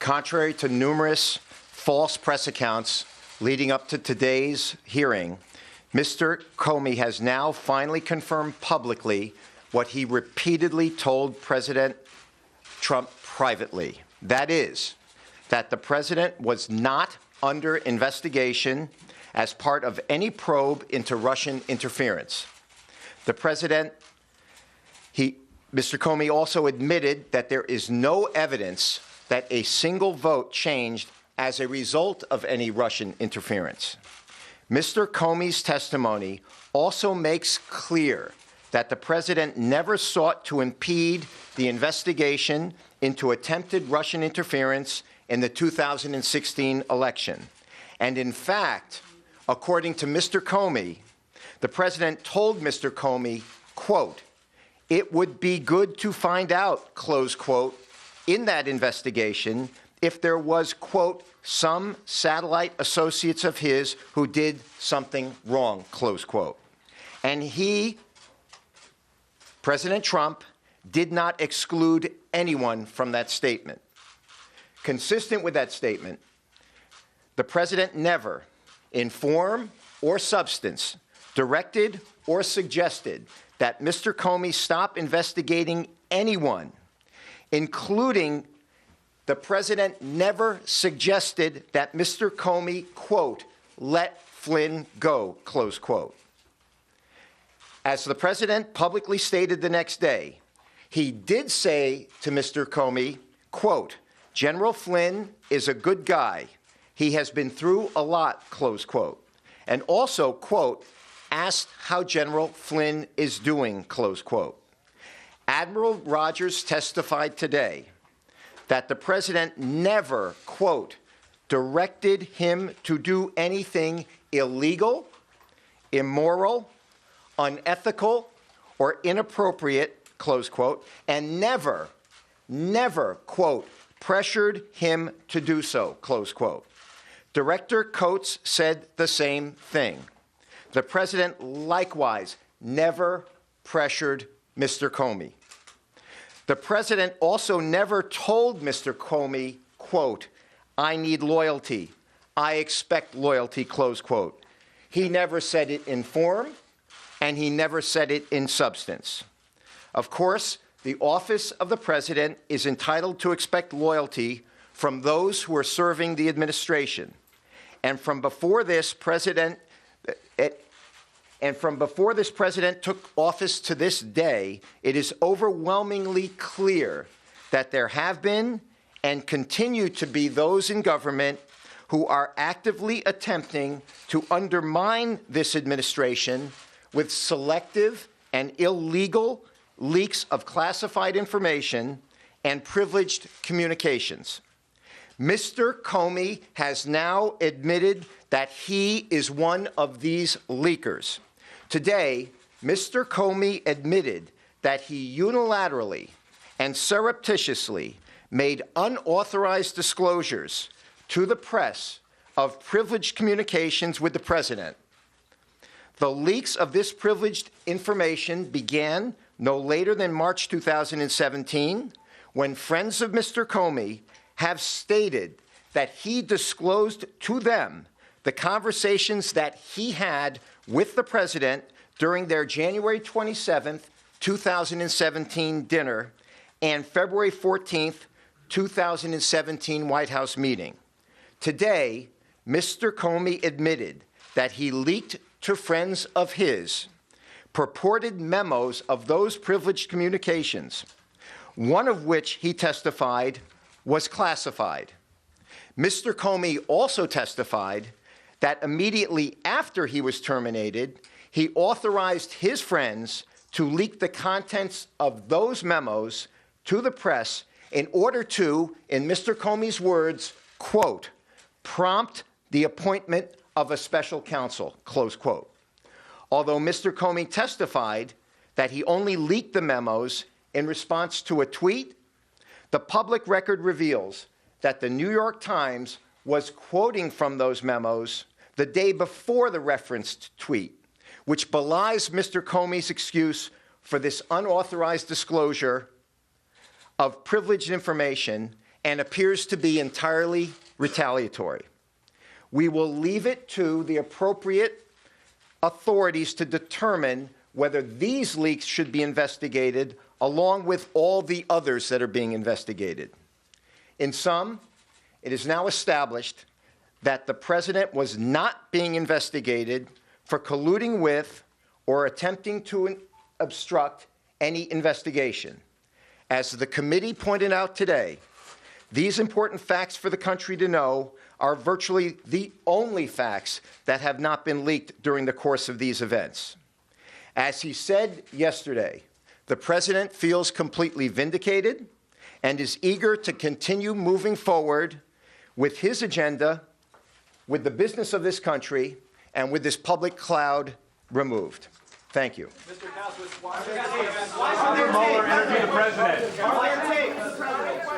Contrary to numerous false press accounts leading up to today's hearing, Mr. Comey has now finally confirmed publicly what he repeatedly told President Trump privately. That is, that the president was not under investigation as part of any probe into Russian interference. The president, Mr. Comey also admitted that there is no evidence that a single vote changed as a result of any Russian interference. Mr. Comey's testimony also makes clear that the president never sought to impede the investigation into attempted Russian interference in the 2016 election. And in fact, according to Mr. Comey, the president told Mr. Comey, quote, "It would be good to find out," close quote, in that investigation if there was, quote, "some satellite associates of his who did something wrong," close quote. And he, President Trump, did not exclude anyone from that statement. Consistent with that statement, the president never, in form or substance, directed or suggested that Mr. Comey stop investigating anyone, including the president never suggested that Mr. Comey, quote, "let Flynn go," close quote. As the president publicly stated the next day, he did say to Mr. Comey, quote, "General Flynn is a good guy. He has been through a lot," close quote. And also, quote, "asked how General Flynn is doing," close quote. Admiral Rogers testified today that the president never, quote, "directed him to do anything illegal, immoral, unethical, or inappropriate," close quote, and never, quote, "pressured him to do so," close quote. Director Coates said the same thing. The president likewise never pressured Mr. Comey. The president also never told Mr. Comey, quote, "I need loyalty. I expect loyalty," close quote. He never said it in form, and he never said it in substance. Of course, the office of the president is entitled to expect loyalty from those who are serving the administration. And from before this president took office to this day, it is overwhelmingly clear that there have been and continue to be those in government who are actively attempting to undermine this administration with selective and illegal leaks of classified information and privileged communications. Mr. Comey has now admitted that he is one of these leakers. Today, Mr. Comey admitted that he unilaterally and surreptitiously made unauthorized disclosures to the press of privileged communications with the president. The leaks of this privileged information began no later than March 2017, when friends of Mr. Comey have stated that he disclosed to them the conversations that he had with the president during their January 27th, 2017 dinner and February 14th, 2017 White House meeting. Today, Mr. Comey admitted that he leaked to friends of his purported memos of those privileged communications, one of which he testified was classified. Mr. Comey also testified that immediately after he was terminated, he authorized his friends to leak the contents of those memos to the press in order to, in Mr. Comey's words, quote, "prompt the appointment of a special counsel," close quote. Although Mr. Comey testified that he only leaked the memos in response to a tweet, the public record reveals that the New York Times was quoting from those memos the day before the referenced tweet, which belies Mr. Comey's excuse for this unauthorized disclosure of privileged information and appears to be entirely retaliatory. We will leave it to the appropriate authorities to determine whether these leaks should be investigated along with all the others that are being investigated. In sum, it is now established that the president was not being investigated for colluding with or attempting to obstruct any investigation. As the committee pointed out today, these important facts for the country to know are virtually the only facts that have not been leaked during the course of these events. As he said yesterday, the president feels completely vindicated and is eager to continue moving forward with his agenda, with the business of this country, and with this public cloud removed. Thank you. Mr. Kasowitz, why did Mueller interview the president?